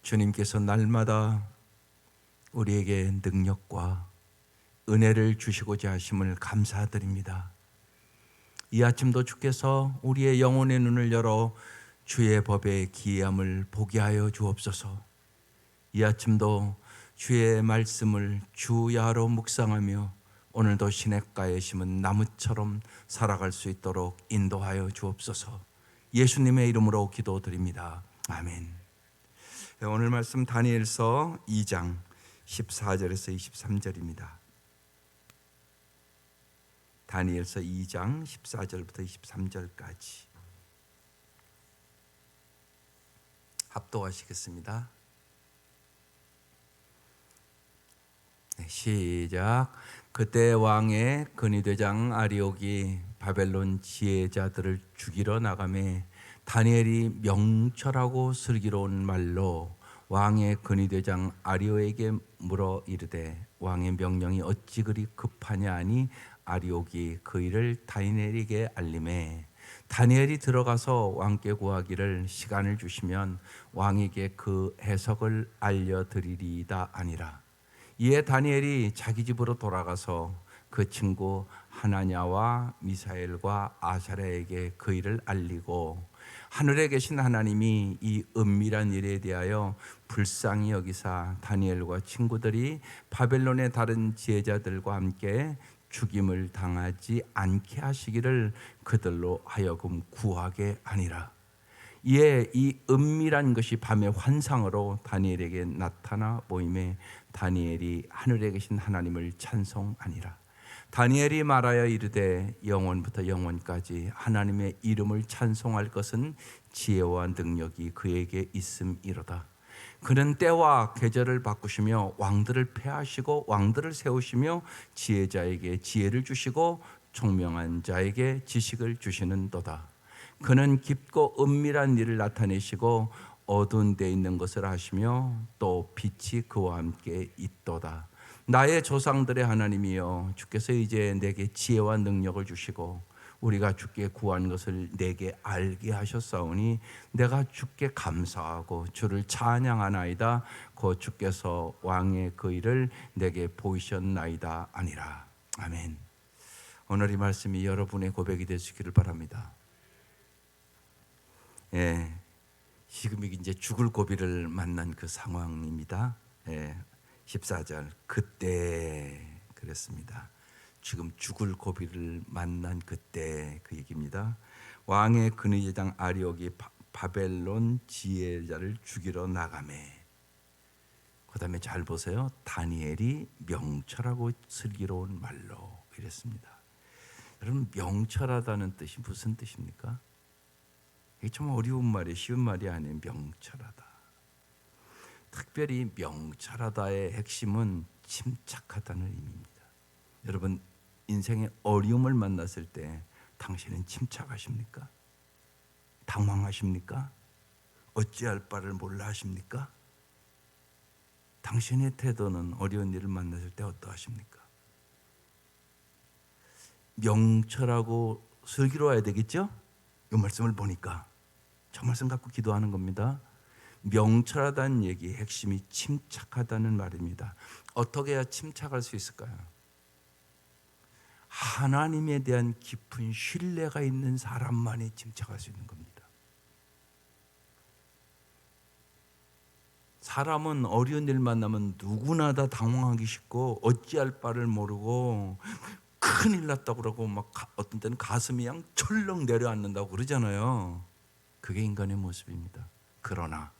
주님께서 날마다 우리에게 능력과 은혜를 주시고자 하심을 감사드립니다. 이 아침도 주께서 우리의 영혼의 눈을 열어 주의 법의 기이함을 보게 하여 주옵소서. 이 아침도 주의 말씀을 주야로 묵상하며 오늘도 시냇가에 심은 나무처럼 살아갈 수 있도록 인도하여 주옵소서. 예수님의 이름으로 기도드립니다. 아멘. 오늘 말씀 다니엘서 2장 14절에서 23절입니다. 다니엘서 2장 14절부터 23절까지 합독하시겠습니다. 시작. 그때 왕의 근위대장 아리옥이 바벨론 지혜자들을 죽이러 나가매 다니엘이 명철하고 슬기로운 말로 왕의 근위대장 아리옥에게 물어 이르되 왕의 명령이 어찌 그리 급하냐 하니 아리옥이 그 일을 다니엘에게 알림해 다니엘이 들어가서 왕께 구하기를 시간을 주시면 왕에게 그 해석을 알려드리리이다 아니라. 이에 다니엘이 자기 집으로 돌아가서 그 친구 하나냐와 미사엘과 아사랴에게 그 일을 알리고 하늘에 계신 하나님이 이 은밀한 일에 대하여 불쌍히 여기사 다니엘과 친구들이 바벨론의 다른 지혜자들과 함께 죽임을 당하지 않게 하시기를 그들로 하여금 구하게 하니라. 이에 이 은밀한 것이 밤의 환상으로 다니엘에게 나타나 보임에 다니엘이 하늘에 계신 하나님을 찬송하니라. 다니엘이 말하여 이르되 영원부터 영원까지 하나님의 이름을 찬송할 것은 지혜와 능력이 그에게 있음이로다. 그는 때와 계절을 바꾸시며 왕들을 패하시고 왕들을 세우시며 지혜자에게 지혜를 주시고 총명한 자에게 지식을 주시는도다. 그는 깊고 은밀한 일을 나타내시고 어두운 데 있는 것을 아시며 또 빛이 그와 함께 있도다. 나의 조상들의 하나님이여, 주께서 이제 내게 지혜와 능력을 주시고 우리가 주께 구한 것을 내게 알게 하셨사오니 내가 주께 감사하고 주를 찬양하나이다. 곧 주께서 왕의 그 일을 내게 보이셨나이다 아니라. 아멘. 오늘 이 말씀이 여러분의 고백이 되시기를 바랍니다. 지금 이제 죽을 고비를 만난 그 상황입니다. 14절 그때 그랬습니다. 지금 죽을 고비를 만난 그때 그 얘기입니다. 왕의 근위대장 아리옥이 바벨론 지혜자를 죽이러 나가매. 그 다음에 잘 보세요. 다니엘이 명철하고 슬기로운 말로 이랬습니다. 여러분, 명철하다는 뜻이 무슨 뜻입니까? 이게 좀 어려운 말이에요. 쉬운 말이 아니에요. 명철하다. 특별히 명철하다의 핵심은 침착하다는 의미입니다. 여러분, 인생의 어려움을 만났을 때 당신은 침착하십니까? 당황하십니까? 어찌할 바를 몰라 하십니까? 당신의 태도는 어려운 일을 만났을 때 어떠하십니까? 명철하고 슬기로워야 되겠죠? 이 말씀을 보니까 저 말씀 갖고 기도하는 겁니다. 명철하다는 얘기의 핵심이 침착하다는 말입니다. 어떻게 해야 침착할 수 있을까요? 하나님에 대한 깊은 신뢰가 있는 사람만이 침착할 수 있는 겁니다. 사람은 어려운 일 만나면 누구나 다 당황하기 쉽고 어찌할 바를 모르고 큰일 났다고 그러고 막 어떤 때는 가슴이 그냥 철렁 내려앉는다고 그러잖아요. 그게 인간의 모습입니다. 그러나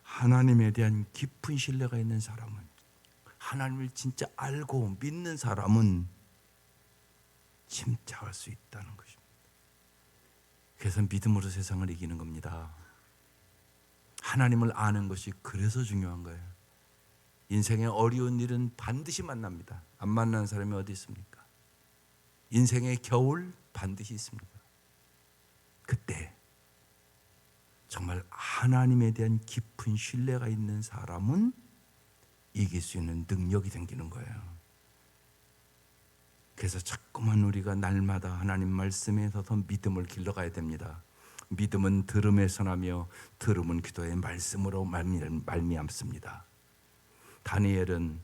하나님에 대한 깊은 신뢰가 있는 사람은, 하나님을 진짜 알고 믿는 사람은 침착할 수 있다는 것입니다. 그래서 믿음으로 세상을 이기는 겁니다. 하나님을 아는 것이 그래서 중요한 거예요. 인생의 어려운 일은 반드시 만납니다. 안 만나는 사람이 어디 있습니까? 인생의 겨울 반드시 있습니다. 그때 정말 하나님에 대한 깊은 신뢰가 있는 사람은 이길 수 있는 능력이 생기는 거예요. 그래서 자꾸만 우리가 날마다 하나님 말씀에서 더 믿음을 길러가야 됩니다. 믿음은 들음에서 나며 들음은 기도의 말씀으로 말미암습니다. 다니엘은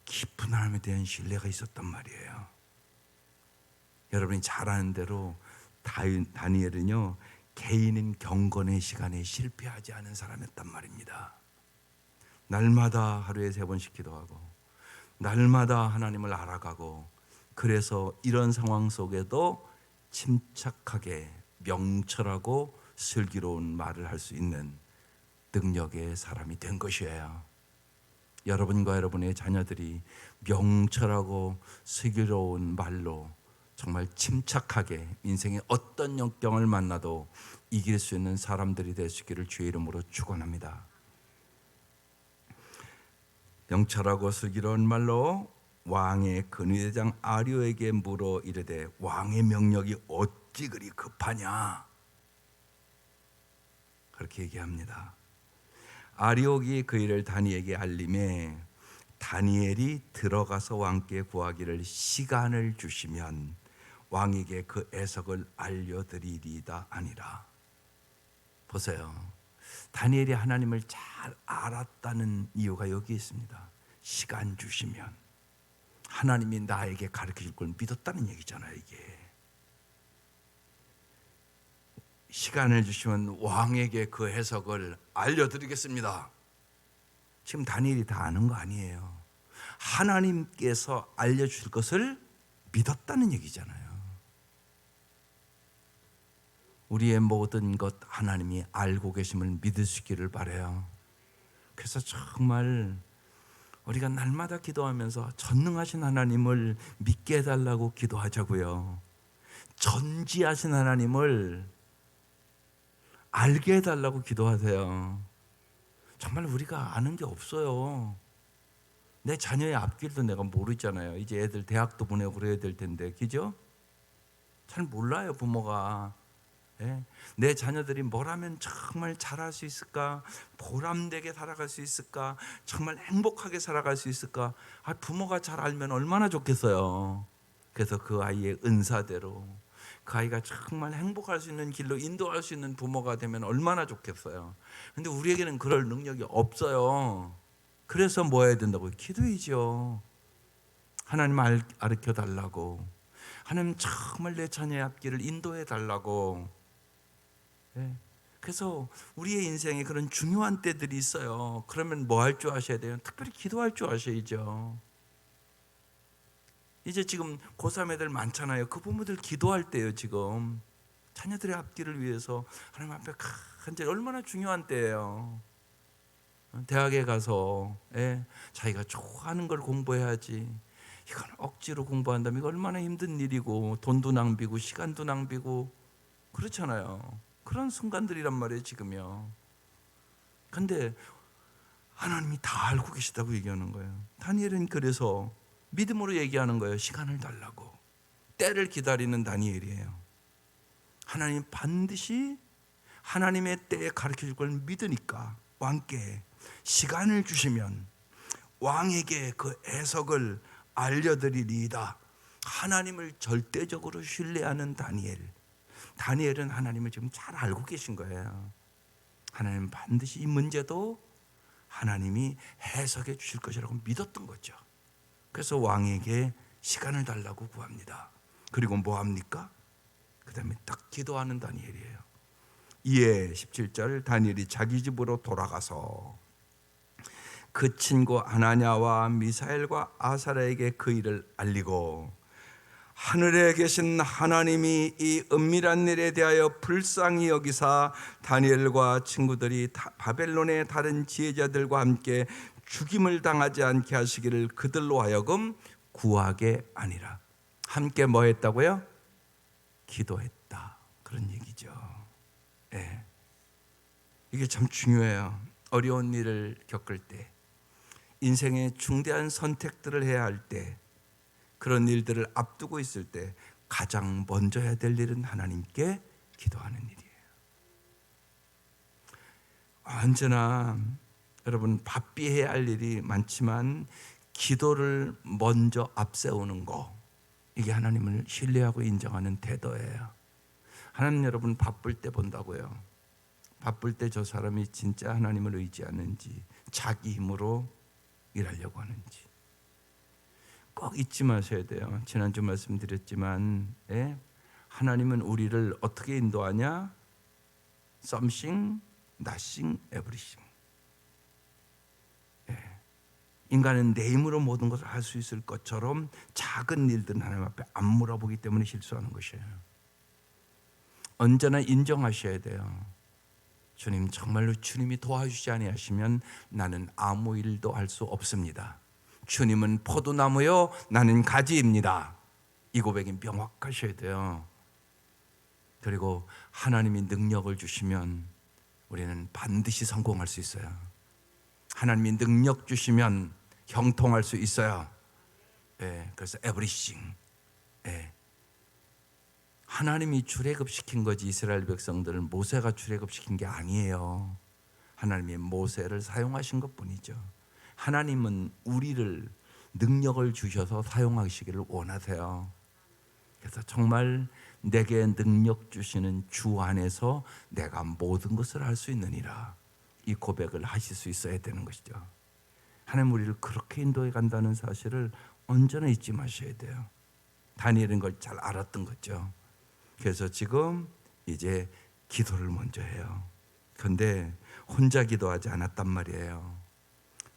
깊은 하나님에 대한 신뢰가 있었단 말이에요. 여러분이 잘 아는 대로 다니엘은요, 개인인 경건의 시간에 실패하지 않은 사람이었단 말입니다. 날마다 하루에 3번씩 기도하고 날마다 하나님을 알아가고, 그래서 이런 상황 속에도 침착하게 명철하고 슬기로운 말을 할 수 있는 능력의 사람이 된 것이에요. 여러분과 여러분의 자녀들이 명철하고 슬기로운 말로 정말 침착하게 인생의 어떤 역경을 만나도 이길 수 있는 사람들이 될 수 있기를 주의 이름으로 축원합니다. 명철하고 슬기로운 말로 왕의 근위대장 아리오에게 물어 이르되 왕의 명령이 어찌 그리 급하냐, 그렇게 얘기합니다. 아리옥이 그 일을 다니엘에게 알림해 다니엘이 들어가서 왕께 구하기를 시간을 주시면 왕에게 그 애석을 알려드리리다 아니라. 보세요, 다니엘이 하나님을 잘 알았다는 이유가 여기 있습니다. 시간 주시면 하나님이 나에게 가르쳐 줄 걸 믿었다는 얘기잖아요. 이게 시간을 주시면 왕에게 그 해석을 알려드리겠습니다. 지금 다니엘이 다 아는 거 아니에요. 하나님께서 알려주실 것을 믿었다는 얘기잖아요. 우리의 모든 것 하나님이 알고 계심을 믿을 수 있기를 바라요. 그래서 정말 우리가 날마다 기도하면서 전능하신 하나님을 믿게 해달라고 기도하자고요. 전지하신 하나님을 알게 해달라고 기도하세요. 정말 우리가 아는 게 없어요. 내 자녀의 앞길도 내가 모르잖아요. 이제 애들 대학도 보내고 그래야 될 텐데, 그죠? 잘 몰라요, 부모가. 예? 내 자녀들이 뭘 하면 정말 잘할 수 있을까? 보람되게 살아갈 수 있을까? 정말 행복하게 살아갈 수 있을까? 부모가 잘 알면 얼마나 좋겠어요. 그래서 그 아이의 은사대로 그 아이가 정말 행복할 수 있는 길로 인도할 수 있는 부모가 되면 얼마나 좋겠어요. 근데 우리에게는 그럴 능력이 없어요. 그래서 뭐 해야 된다고요? 기도이죠. 하나님 가르쳐 달라고, 하나님 정말 내 자녀의 앞길을 인도해 달라고. 그래서 우리의 인생에 그런 중요한 때들이 있어요. 그러면 뭐 할 줄 아셔야 돼요? 특별히 기도할 줄 아셔야죠. 이제 지금 고3 애들 많잖아요. 그 부모들 기도할 때예요. 지금 자녀들의 앞길을 위해서 하나님 앞에 간절히 얼마나 중요한 때예요. 대학에 가서 자기가 좋아하는 걸 공부해야지, 이건 억지로 공부한다면 이거 얼마나 힘든 일이고, 돈도 낭비고 시간도 낭비고 그렇잖아요. 그런 순간들이란 말이에요 지금요. 근데 하나님이 다 알고 계시다고 얘기하는 거예요. 다니엘은 그래서 믿음으로 얘기하는 거예요. 시간을 달라고. 때를 기다리는 다니엘이에요. 하나님 반드시 하나님의 때에 가르쳐 줄 걸 믿으니까 왕께 시간을 주시면 왕에게 그 해석을 알려드리리이다. 하나님을 절대적으로 신뢰하는 다니엘은 하나님을 지금 잘 알고 계신 거예요. 하나님 반드시 이 문제도 하나님이 해석해 주실 것이라고 믿었던 거죠. 그래서 왕에게 시간을 달라고 구합니다. 그리고 뭐 합니까? 그 다음에 딱 기도하는 다니엘이에요. 이에 17절, 다니엘이 자기 집으로 돌아가서 그 친구 아나냐와 미사엘과 아사랴에게 그 일을 알리고, 하늘에 계신 하나님이 이 은밀한 일에 대하여 불쌍히 여기사 다니엘과 친구들이 바벨론의 다른 지혜자들과 함께 죽임을 당하지 않게 하시기를 그들로 하여금 구하게 아니라. 함께 뭐 했다고요? 기도했다. 그런 얘기죠. 이게 참 중요해요. 어려운 일을 겪을 때, 인생의 중대한 선택들을 해야 할 때, 그런 일들을 앞두고 있을 때 가장 먼저 해야 될 일은 하나님께 기도하는 일이에요. 언제나 여러분 바삐 해야 할 일이 많지만 기도를 먼저 앞세우는 거, 이게 하나님을 신뢰하고 인정하는 태도예요. 하나님 여러분 바쁠 때 본다고요. 바쁠 때 저 사람이 진짜 하나님을 의지하는지, 자기 힘으로 일하려고 하는지 꼭 잊지 마셔야 돼요. 지난주 말씀드렸지만 하나님은 우리를 어떻게 인도하냐? Something, nothing, everything. 인간은 내 힘으로 모든 것을 할 수 있을 것처럼 작은 일들은 하나님 앞에 안 물어보기 때문에 실수하는 것이에요. 언제나 인정하셔야 돼요. 주님, 정말로 주님이 도와주지 아니하시면 나는 아무 일도 할 수 없습니다. 주님은 포도나무요, 나는 가지입니다. 이 고백이 명확하셔야 돼요. 그리고 하나님이 능력을 주시면 우리는 반드시 성공할 수 있어요. 하나님이 능력 주시면 형통할 수 있어요. 그래서 everything. 하나님이 출애굽시킨 거지, 이스라엘 백성들을 모세가 출애굽시킨 게 아니에요. 하나님이 모세를 사용하신 것뿐이죠. 하나님은 우리를 능력을 주셔서 사용하시기를 원하세요. 그래서 정말 내게 능력 주시는 주 안에서 내가 모든 것을 할 수 있느니라, 이 고백을 하실 수 있어야 되는 것이죠. 하나님 우리를 그렇게 인도해 간다는 사실을 언제나 잊지 마셔야 돼요. 다니엘은 걸 잘 알았던 거죠. 그래서 지금 이제 기도를 먼저 해요. 그런데 혼자 기도하지 않았단 말이에요.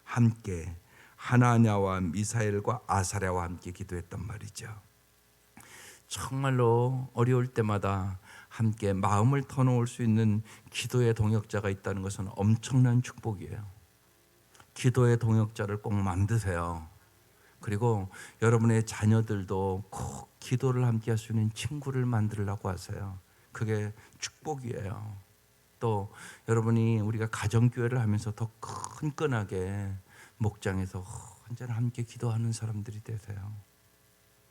함께 하나냐와 미사엘과 아사랴와 함께 기도했단 말이죠. 정말로 어려울 때마다 함께 마음을 터놓을 수 있는 기도의 동역자가 있다는 것은 엄청난 축복이에요. 기도의 동역자를 꼭 만드세요. 그리고 여러분의 자녀들도 꼭 기도를 함께 할 수 있는 친구를 만들려고 하세요. 그게 축복이에요. 또 여러분이 우리가 가정교회를 하면서 더 끈끈하게 목장에서 언제나 함께 기도하는 사람들이 되세요.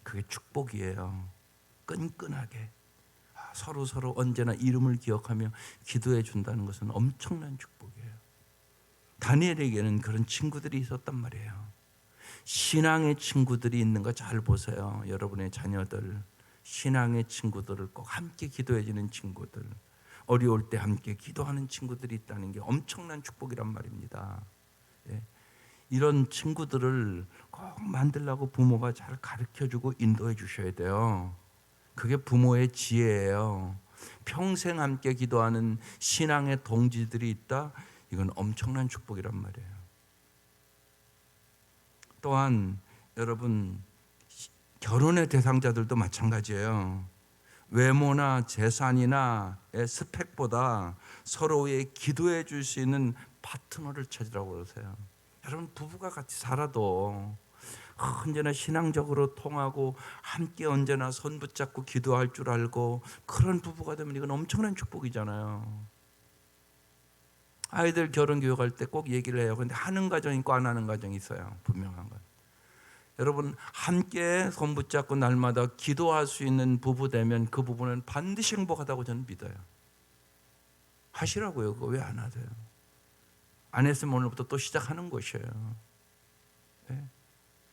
그게 축복이에요. 끈끈하게 서로 언제나 이름을 기억하며 기도해 준다는 것은 엄청난 축복이에요. 다니엘에게는 그런 친구들이 있었단 말이에요. 신앙의 친구들이 있는 거 잘 보세요. 여러분의 자녀들, 신앙의 친구들을 꼭 함께 기도해 주는 친구들, 어려울 때 함께 기도하는 친구들이 있다는 게 엄청난 축복이란 말입니다. 이런 친구들을 꼭 만들려고 부모가 잘 가르쳐주고 인도해 주셔야 돼요. 그게 부모의 지혜예요. 평생 함께 기도하는 신앙의 동지들이 있다, 이건 엄청난 축복이란 말이에요. 또한 여러분, 결혼의 대상자들도 마찬가지예요. 외모나 재산이나 스펙보다 서로의 기도해 줄 수 있는 파트너를 찾으라고 그러세요. 여러분, 부부가 같이 살아도 언제나 신앙적으로 통하고 함께 언제나 손 붙잡고 기도할 줄 알고 그런 부부가 되면 이건 엄청난 축복이잖아요. 아이들 결혼 교육할 때 꼭 얘기를 해요. 근데 하는 가정이 있고 안 하는 가정이 있어요. 분명한 건. 여러분, 함께 손 붙잡고 날마다 기도할 수 있는 부부 되면 그 부부는 반드시 행복하다고 저는 믿어요. 하시라고요. 그거 왜 안 하세요? 안 했으면 오늘부터 또 시작하는 것이에요.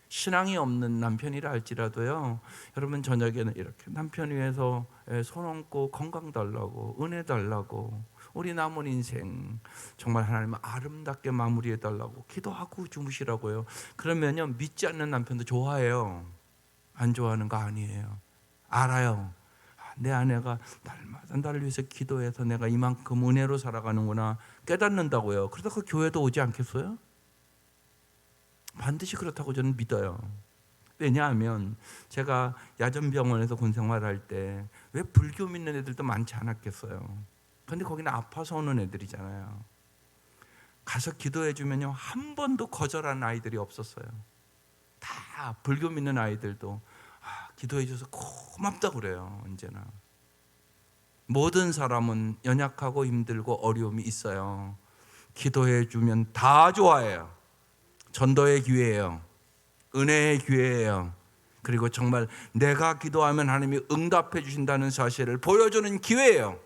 신앙이 없는 남편이라 할지라도요, 여러분 저녁에는 이렇게 남편 위해서 손 얹고 건강 달라고, 은혜 달라고, 우리 남은 인생 정말 하나님을 아름답게 마무리해 달라고 기도하고 주무시라고요. 그러면요, 믿지 않는 남편도 좋아해요. 안 좋아하는 거 아니에요. 알아요. 내 아내가 날마다 나를 위해서 기도해서 내가 이만큼 은혜로 살아가는구나 깨닫는다고요. 그러다 그 교회도 오지 않겠어요? 반드시 그렇다고 저는 믿어요. 왜냐하면 제가 야전병원에서 군생활할 때 왜 불교 믿는 애들도 많지 않았겠어요. 그런데 거기는 아파서 오는 애들이잖아요. 가서 기도해 주면요, 한 번도 거절한 아이들이 없었어요. 다 불교 믿는 아이들도 기도해 줘서 고맙다고 그래요. 언제나. 모든 사람은 연약하고 힘들고 어려움이 있어요. 기도해 주면 다 좋아해요. 전도의 기회예요. 은혜의 기회예요. 그리고 정말 내가 기도하면 하나님이 응답해 주신다는 사실을 보여주는 기회예요.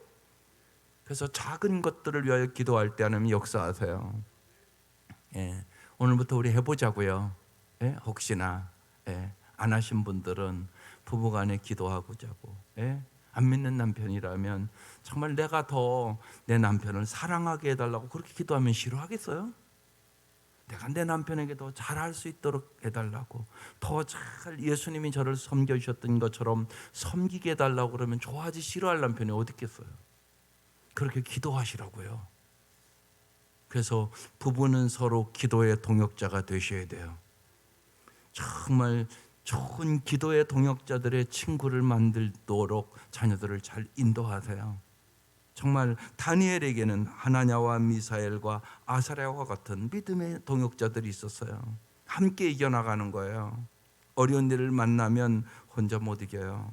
그래서 작은 것들을 위하여 기도할 때 하나님 역사하세요. 오늘부터 우리 해보자고요. 혹시나 안 하신 분들은 부부간에 기도하고 자고, 안 믿는 남편이라면 정말 내가 더 내 남편을 사랑하게 해달라고 그렇게 기도하면 싫어하겠어요? 내가 내 남편에게 더 잘할 수 있도록 해달라고, 더 잘 예수님이 저를 섬겨주셨던 것처럼 섬기게 해달라고 그러면 좋아하지 싫어할 남편이 어디 있겠어요? 그렇게 기도하시라고요. 그래서 부부는 서로 기도의 동역자가 되셔야 돼요. 정말 좋은 기도의 동역자들의 친구를 만들도록 자녀들을 잘 인도하세요. 정말 다니엘에게는 하나냐와 미사엘과 아사랴와 같은 믿음의 동역자들이 있었어요. 함께 이겨나가는 거예요. 어려운 일을 만나면 혼자 못 이겨요.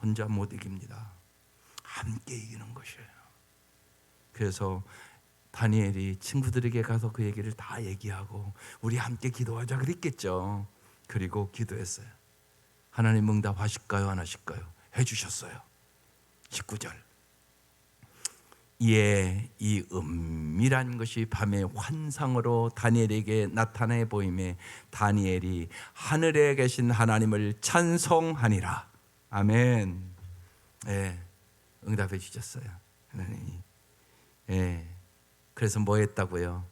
혼자 못 이깁니다. 함께 이기는 것이에요. 그래서 다니엘이 친구들에게 가서 그 얘기를 다 얘기하고 우리 함께 기도하자 그랬겠죠. 그리고 기도했어요. 하나님 응답하실까요? 안 하실까요? 해주셨어요. 19절. 이에 이 은밀한 것이 밤의 환상으로 다니엘에게 나타내 보임에 다니엘이 하늘에 계신 하나님을 찬송하니라. 아멘. 예, 응답해 주셨어요. 하나님이. 예, 그래서 뭐 했다고요?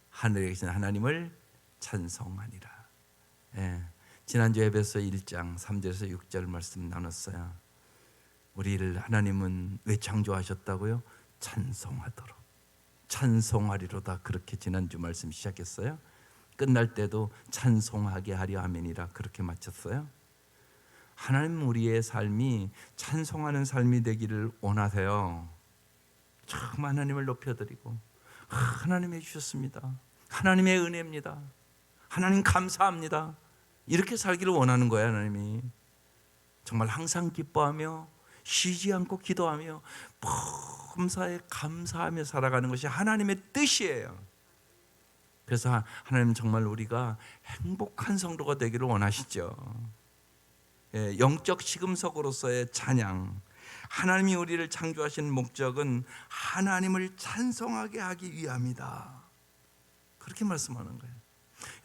하늘에 계신 하나님을 찬송하니라. 예, 지난주 에베소 1장 3절에서 6절 말씀 나눴어요. 우리를 하나님은 왜 창조하셨다고요? 찬송하도록. 찬송하리로다. 그렇게 지난주 말씀 시작했어요. 끝날 때도 찬송하게 하려 하면이라 그렇게 마쳤어요. 하나님 우리의 삶이 찬송하는 삶이 되기를 원하세요. 참 하나님을 높여드리고 하나님 해주셨습니다. 하나님의 은혜입니다. 하나님 감사합니다. 이렇게 살기를 원하는 거예요. 하나님이 정말 항상 기뻐하며 쉬지 않고 기도하며 범사에 감사하며 살아가는 것이 하나님의 뜻이에요. 그래서 하나님 정말 우리가 행복한 성도가 되기를 원하시죠. 예, 영적 시금석으로서의 찬양. 하나님이 우리를 창조하신 목적은 하나님을 찬송하게 하기 위함이다. 그렇게 말씀하는 거예요.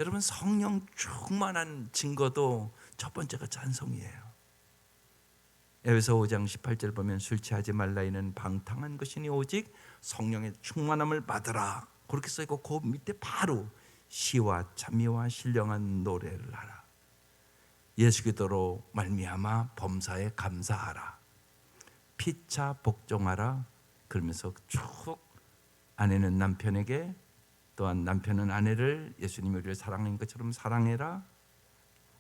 여러분 성령 충만한 증거도 첫 번째가 찬송이에요. 에베소 5장 18절 보면 술 취하지 말라 이는 방탕한 것이니 오직 성령의 충만함을 받으라. 그렇게 써있고 그 밑에 바로 시와 찬미와 신령한 노래를 하라. 예수 그리스도로 말미암아 범사에 감사하라. 피차 복종하라. 그러면서 쭉 아내는 남편에게 또한 남편은 아내를 예수님이 우리를 사랑한 것처럼 사랑해라.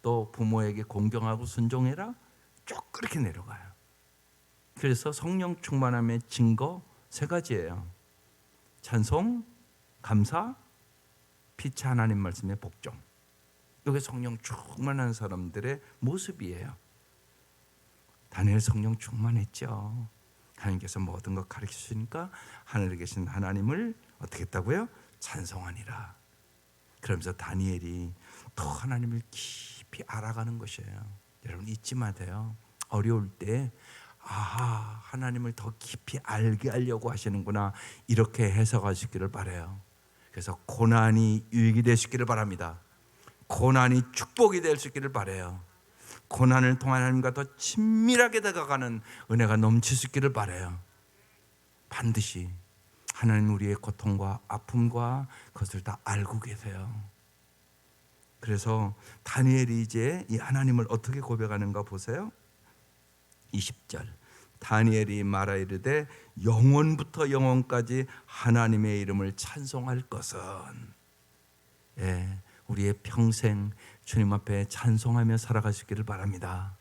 또 부모에게 공경하고 순종해라. 쭉 그렇게 내려가요. 그래서 성령 충만함의 증거 세 가지예요. 찬송, 감사, 피차 하나님 말씀의 복종. 이게 성령 충만한 사람들의 모습이에요. 다니엘 성령 충만했죠. 하나님께서 모든 것 가르쳐 주시니까 하늘에 계신 하나님을 어떻게 했다고요? 찬송하니라. 그러면서 다니엘이 더 하나님을 깊이 알아가는 것이에요. 여러분 잊지 마세요. 어려울 때 하나님을 더 깊이 알게 하려고 하시는구나 이렇게 해석하시기를 바라요. 그래서 고난이 유익이 되시기를 바랍니다. 고난이 축복이 될 수 있기를 바라요. 고난을 통한 하나님과 더 친밀하게 다가가는 은혜가 넘칠 수 있기를 바라요. 반드시 하나님 우리의 고통과 아픔과 그것을 다 알고 계세요. 그래서 다니엘이 이제 이 하나님을 어떻게 고백하는가 보세요. 20절 다니엘이 말하 이르되 영원부터 영원까지 하나님의 이름을 찬송할 것은. 예, 우리의 평생 주님 앞에 찬송하며 살아가시기를 바랍니다.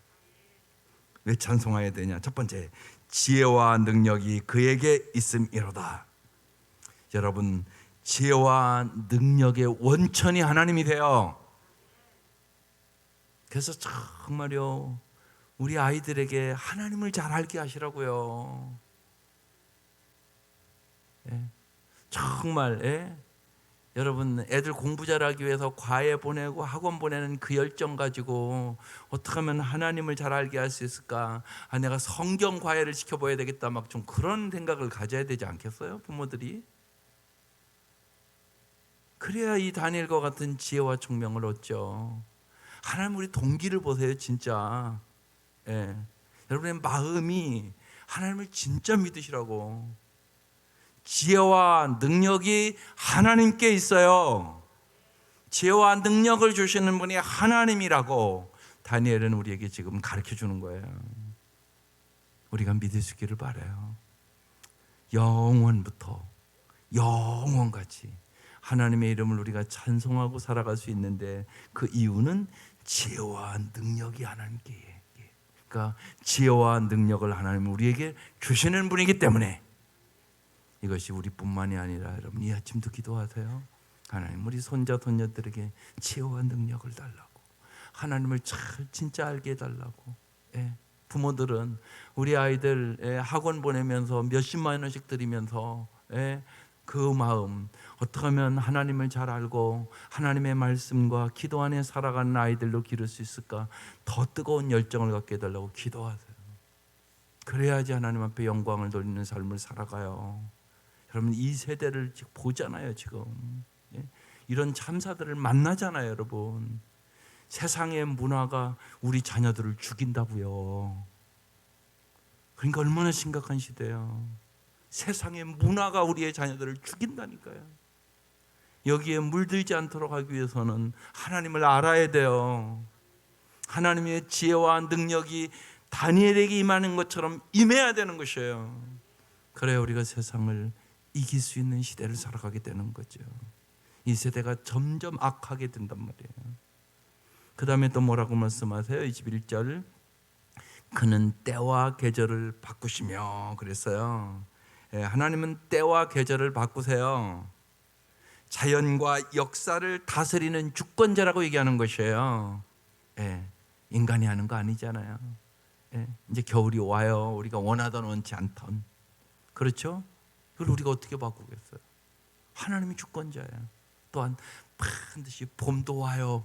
왜 찬송해야 되냐? 첫 번째, 지혜와 능력이 그에게 있음이로다. 여러분 지혜와 능력의 원천이 하나님이 돼요. 그래서 정말요 우리 아이들에게 하나님을 잘 알게 하시라고요. 예. 정말 여러분 애들 공부 잘하기 위해서 과외 보내고 학원 보내는 그 열정 가지고 어떻게 하면 하나님을 잘 알게 할 수 있을까? 내가 성경 과외를 시켜봐야 되겠다 막 좀 그런 생각을 가져야 되지 않겠어요? 부모들이. 그래야 이 다니엘과 같은 지혜와 총명을 얻죠. 하나님 우리 동기를 보세요 진짜. 예. 여러분의 마음이 하나님을 진짜 믿으시라고. 지혜와 능력이 하나님께 있어요. 지혜와 능력을 주시는 분이 하나님이라고 다니엘은 우리에게 지금 가르쳐 주는 거예요. 우리가 믿을 수 있기를 바라요. 영원부터 영원같이 하나님의 이름을 우리가 찬송하고 살아갈 수 있는데, 그 이유는 지혜와 능력이 하나님께, 그러니까 지혜와 능력을 하나님은 우리에게 주시는 분이기 때문에 이것이 우리뿐만이 아니라 여러분 이 아침도 기도하세요. 하나님, 우리 손자 손녀들에게 지혜와 능력을 달라고, 하나님을 진짜 알게 해달라고. 부모들은 우리 아이들 학원 보내면서 몇십만 원씩 드리면서 그 마음, 어떻게 하면 하나님을 잘 알고 하나님의 말씀과 기도 안에 살아가는 아이들로 기를 수 있을까, 더 뜨거운 열정을 갖게 해달라고 기도하세요. 그래야지 하나님 앞에 영광을 돌리는 삶을 살아가요. 여러분 이 세대를 지금 보잖아요. 지금 이런 참사들을 만나잖아요. 여러분 세상의 문화가 우리 자녀들을 죽인다고요. 그러니까 얼마나 심각한 시대예요. 세상의 문화가 우리의 자녀들을 죽인다니까요. 여기에 물들지 않도록 하기 위해서는 하나님을 알아야 돼요. 하나님의 지혜와 능력이 다니엘에게 임하는 것처럼 임해야 되는 것이에요. 그래야 우리가 세상을 이길 수 있는 시대를 살아가게 되는 거죠. 이 세대가 점점 악하게 된단 말이에요. 그 다음에 또 뭐라고 말씀하세요? 21절, 그는 때와 계절을 바꾸시며 그랬어요. 하나님은 때와 계절을 바꾸세요. 자연과 역사를 다스리는 주권자라고 얘기하는 것이에요. 인간이 하는 거 아니잖아요. 이제 겨울이 와요. 우리가 원하던 원치 않던. 그렇죠? 그걸 우리가 어떻게 바꾸겠어요? 하나님이 주권자예요. 또한 반드시 봄도 와요.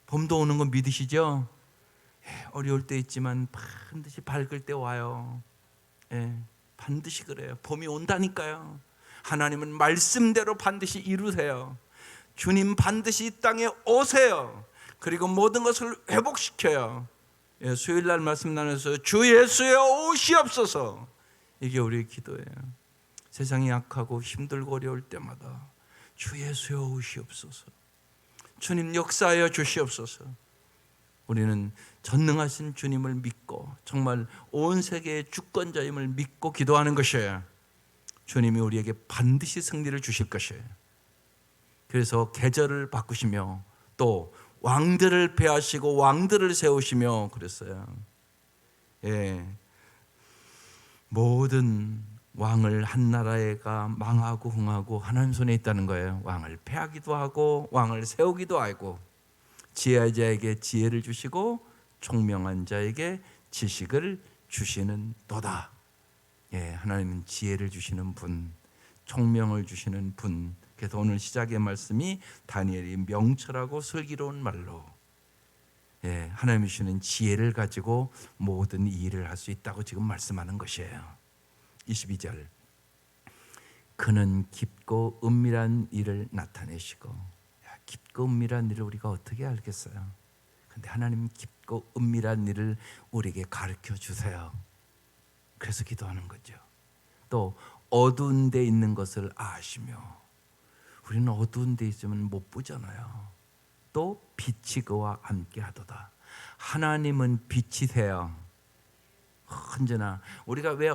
봄도 오는 건 믿으시죠? 어려울 때 있지만 반드시 밝을 때 와요. 반드시 그래요. 봄이 온다니까요. 하나님은 말씀대로 반드시 이루세요. 주님 반드시 이 땅에 오세요. 그리고 모든 것을 회복시켜요. 수요일날 말씀 나눠서 주 예수여 오시옵소서. 이게 우리의 기도예요. 세상이 약하고 힘들고 어려울 때마다 주 예수여 오시옵소서. 주님 역사하여 주시옵소서. 우리는 전능하신 주님을 믿고 정말 온 세계의 주권자임을 믿고 기도하는 것이에요. 주님이 우리에게 반드시 승리를 주실 것이에요. 그래서 계절을 바꾸시며 또 왕들을 폐하시고 왕들을 세우시며 그랬어요. 모든 왕을 한 나라가 망하고 흥하고 하나님 손에 있다는 거예요. 왕을 폐하기도 하고 왕을 세우기도 하고, 지혜한 자에게 지혜를 주시고 총명한 자에게 지식을 주시는 도다. 하나님은 지혜를 주시는 분, 총명을 주시는 분. 그래서 오늘 시작의 말씀이 다니엘이 명철하고 슬기로운 말로 하나님이 주시는 지혜를 가지고 모든 일을 할 수 있다고 지금 말씀하는 것이에요. 22절, 그는 깊고 은밀한 일을 나타내시고. 깊고 은밀한 일을 우리가 어떻게 알겠어요? 근데 하나님 깊고 은밀한 일을 우리에게 가르쳐 주세요. 그래서 기도하는 거죠. 또 어두운 데 있는 것을 아시며. 우리는 어두운 데 있으면 못 보잖아요. 또 빛이 그와 함께 하도다. 하나님은 빛이세요. 언제나 우리가 왜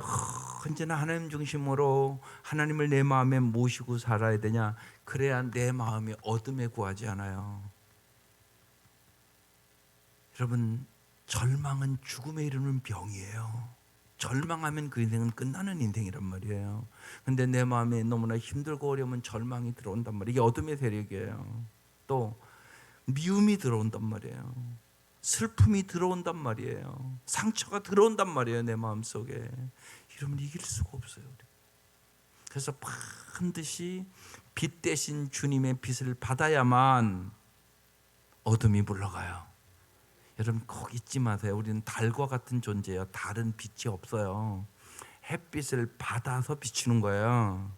언제나 하나님 중심으로 하나님을 내 마음에 모시고 살아야 되냐? 그래야 내 마음이 어둠에 구하지 않아요. 여러분, 절망은 죽음에 이르는 병이에요. 절망하면 그 인생은 끝나는 인생이란 말이에요. 근데 내 마음에 너무나 힘들고 어려우면 절망이 들어온단 말이에요. 이게 어둠의 세력이에요. 또 미움이 들어온단 말이에요. 슬픔이 들어온단 말이에요. 상처가 들어온단 말이에요. 내 마음속에. 이러면 이길 수가 없어요. 그래서 반드시 빛 대신 주님의 빛을 받아야만 어둠이 물러가요. 여러분 꼭 잊지 마세요. 우리는 달과 같은 존재예요. 달은 빛이 없어요. 햇빛을 받아서 비추는 거예요.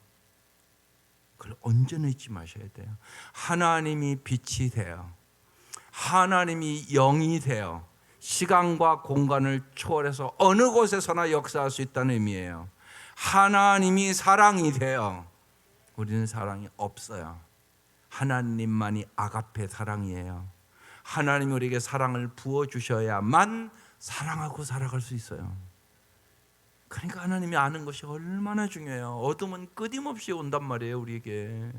그걸 언제나 잊지 마셔야 돼요. 하나님이 빛이 돼요. 하나님이 영이 돼요. 시간과 공간을 초월해서 어느 곳에서나 역사할 수 있다는 의미예요. 하나님이 사랑이 돼요. 우리는 사랑이 없어요. 하나님만이 아가페 사랑이에요. 하나님이 우리에게 사랑을 부어주셔야만 사랑하고 살아갈 수 있어요. 그러니까 하나님이 아는 것이 얼마나 중요해요. 어둠은 끊임없이 온단 말이에요, 우리에게.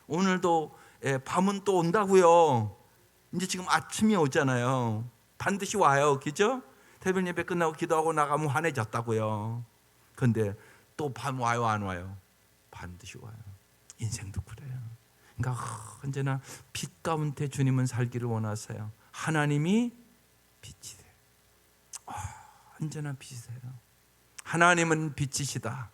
오늘도 밤은 또 온다고요. 이제 지금 아침이 오잖아요. 반드시 와요, 그죠? 새벽 예배 끝나고 기도하고 나가면 환해졌다고요. 그런데 또 밤 와요, 안 와요? 반드시 와요. 인생도 그래요. 그러니까 언제나 빛 가운데 주님은 살기를 원하세요. 하나님이 빛이세요. 언제나 빛이세요. 하나님은 빛이시다.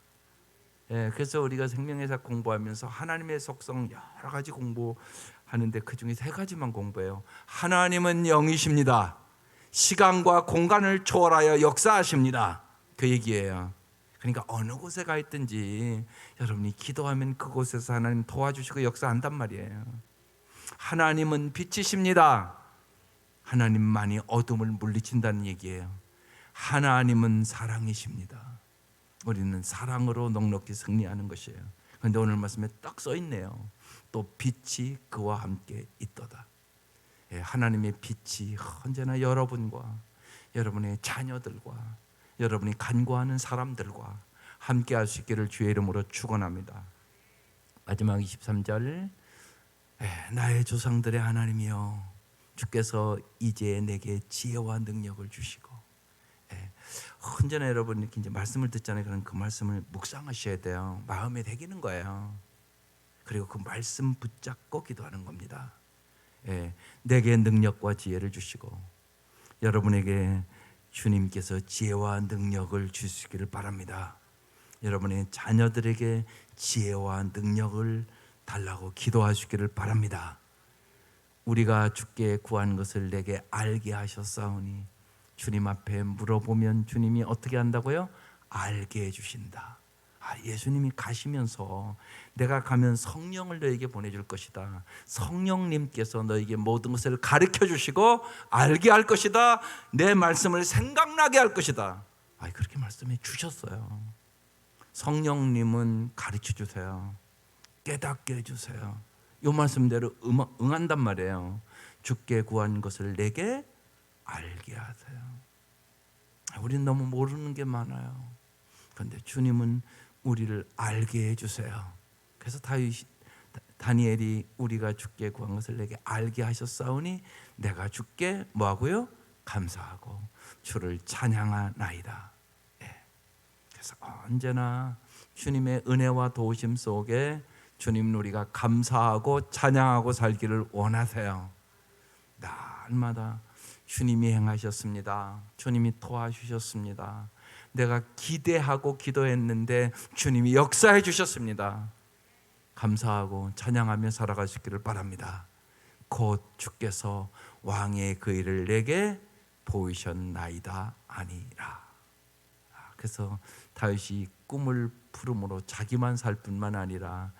그래서 우리가 생명의사 공부하면서 하나님의 속성 여러 가지 공부하는데 그중에 세 가지만 공부해요. 하나님은 영이십니다. 시간과 공간을 초월하여 역사하십니다. 그 얘기예요. 그러니까 어느 곳에 가 있든지 여러분이 기도하면 그곳에서 하나님 도와주시고 역사한단 말이에요. 하나님은 빛이십니다. 하나님만이 어둠을 물리친다는 얘기예요. 하나님은 사랑이십니다. 우리는 사랑으로 넉넉히 승리하는 것이에요. 그런데 오늘 말씀에 딱 써 있네요. 또 빛이 그와 함께 있도다. 하나님의 빛이 언제나 여러분과 여러분의 자녀들과 여러분이 간구하는 사람들과 함께 할 수 있기를 주의 이름으로 축원합니다. 마지막 23절, 나의 조상들의 하나님이여 주께서 이제 내게 지혜와 능력을 주시고, 언제나 여러분 이렇게 이제 말씀을 듣잖아요. 그럼 그 말씀을 묵상하셔야 돼요. 마음에 새기는 거예요. 그리고 그 말씀 붙잡고 기도하는 겁니다. 내게 능력과 지혜를 주시고 여러분에게 주님께서 지혜와 능력을 주시기를 바랍니다. 여러분의 자녀들에게 지혜와 능력을 달라고 기도하시기를 바랍니다. 우리가 주께 구한 것을 내게 알게 하셨사오니 주님 앞에 물어보면 주님이 어떻게 한다고요? 알게 해주신다. 예수님이 가시면서 내가 가면 성령을 너에게 보내줄 것이다. 성령님께서 너에게 모든 것을 가르쳐 주시고 알게 할 것이다. 내 말씀을 생각나게 할 것이다. 그렇게 말씀해 주셨어요. 성령님은 가르쳐 주세요. 깨닫게 해주세요. 이 말씀대로 응한단 말이에요. 주께 구한 것을 내게 알게 하세요. 우리는 너무 모르는 게 많아요. 그런데 주님은 우리를 알게 해주세요. 그래서 다니엘이 우리가 주께 구한 것을 내게 알게 하셨사오니 내가 주께 뭐하고요? 감사하고 주를 찬양하나이다. 그래서 언제나 주님의 은혜와 도우심 속에 주님 우리가 감사하고 찬양하고 살기를 원하세요. 날마다 주님이 행하셨습니다. 주님이 도와주셨습니다. 내가 기대하고 기도했는데 주님이 역사해 주셨습니다. 감사하고 찬양하며 살아가시기를 바랍니다. 곧 주께서 왕의 그 일을 내게 보이셨나이다 아니라. 그래서 다윗이 꿈을 풀음으로 자기만 살 뿐만 아니라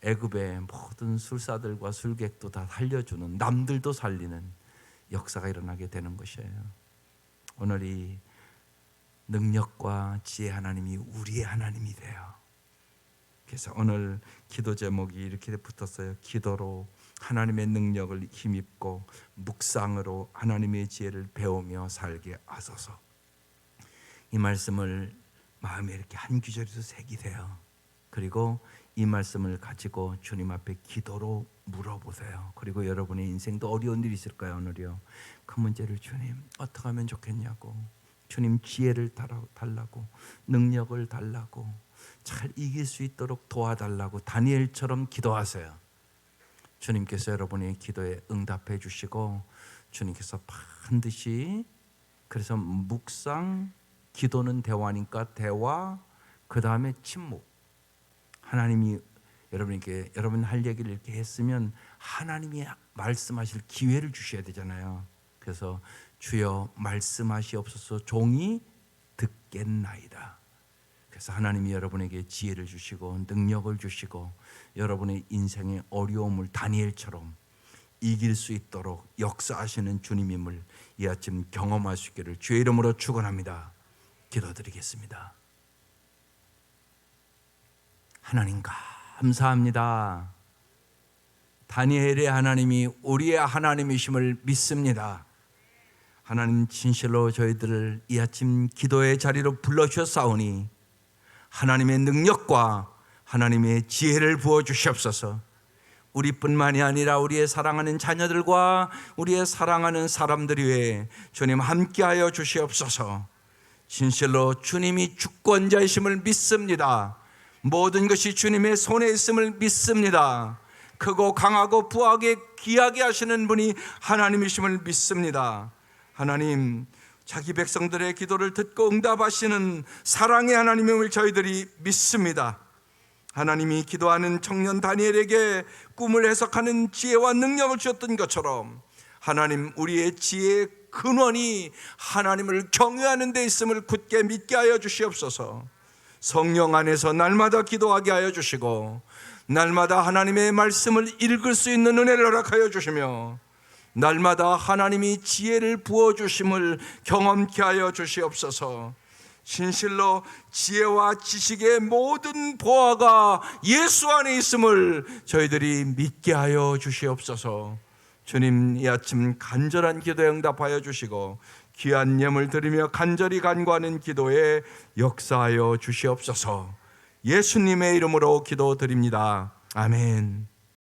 애굽의 모든 술사들과 술객도 다 살려주는, 남들도 살리는 역사가 일어나게 되는 것이에요. 오늘 이 능력과 지혜 하나님이 우리의 하나님이 돼요. 그래서 오늘 기도 제목이 이렇게 붙었어요. 기도로 하나님의 능력을 힘입고 묵상으로 하나님의 지혜를 배우며 살게 하소서. 이 말씀을 마음에 이렇게 한 구절에서 새기세요. 그리고 이 말씀을 가지고 주님 앞에 기도로 물어보세요. 그리고 여러분의 인생도 어려운 일이 있을까요? 오늘요. 그 문제를 주님 어떻게 하면 좋겠냐고, 주님 지혜를 달라고, 능력을 달라고, 잘 이길 수 있도록 도와달라고 다니엘처럼 기도하세요. 주님께서 여러분의 기도에 응답해 주시고 주님께서 반드시, 그래서 묵상, 기도는 대화니까 대화, 그 다음에 침묵. 하나님이 여러분에게 여러분 할 얘기를 이렇게 했으면 하나님이 말씀하실 기회를 주셔야 되잖아요. 그래서 주여 말씀하시옵소서 종이 듣겠나이다. 그래서 하나님이 여러분에게 지혜를 주시고 능력을 주시고 여러분의 인생의 어려움을 다니엘처럼 이길 수 있도록 역사하시는 주님임을 이 아침 경험할 수 있기를 주의 이름으로 축원합니다. 기도드리겠습니다. 하나님 감사합니다. 다니엘의 하나님이 우리의 하나님이심을 믿습니다. 하나님 진실로 저희들을 이 아침 기도의 자리로 불러주셨사오니 하나님의 능력과 하나님의 지혜를 부어주시옵소서. 우리뿐만이 아니라 우리의 사랑하는 자녀들과 우리의 사랑하는 사람들 위해 주님 함께하여 주시옵소서. 진실로 주님이 주권자이심을 믿습니다. 모든 것이 주님의 손에 있음을 믿습니다. 크고 강하고 부하게 귀하게 하시는 분이 하나님이심을 믿습니다. 하나님, 자기 백성들의 기도를 듣고 응답하시는 사랑의 하나님임을 저희들이 믿습니다. 하나님이 기도하는 청년 다니엘에게 꿈을 해석하는 지혜와 능력을 주셨던 것처럼 하나님, 우리의 지혜의 근원이 하나님을 경외하는 데 있음을 굳게 믿게 하여 주시옵소서. 성령 안에서 날마다 기도하게 하여 주시고 날마다 하나님의 말씀을 읽을 수 있는 은혜를 허락하여 주시며 날마다 하나님이 지혜를 부어주심을 경험케 하여 주시옵소서. 진실로 지혜와 지식의 모든 보화가 예수 안에 있음을 저희들이 믿게 하여 주시옵소서. 주님, 이 아침 간절한 기도에 응답하여 주시고 귀한 예물 드리며 간절히 간구하는 기도에 역사하여 주시옵소서. 예수님의 이름으로 기도드립니다. 아멘.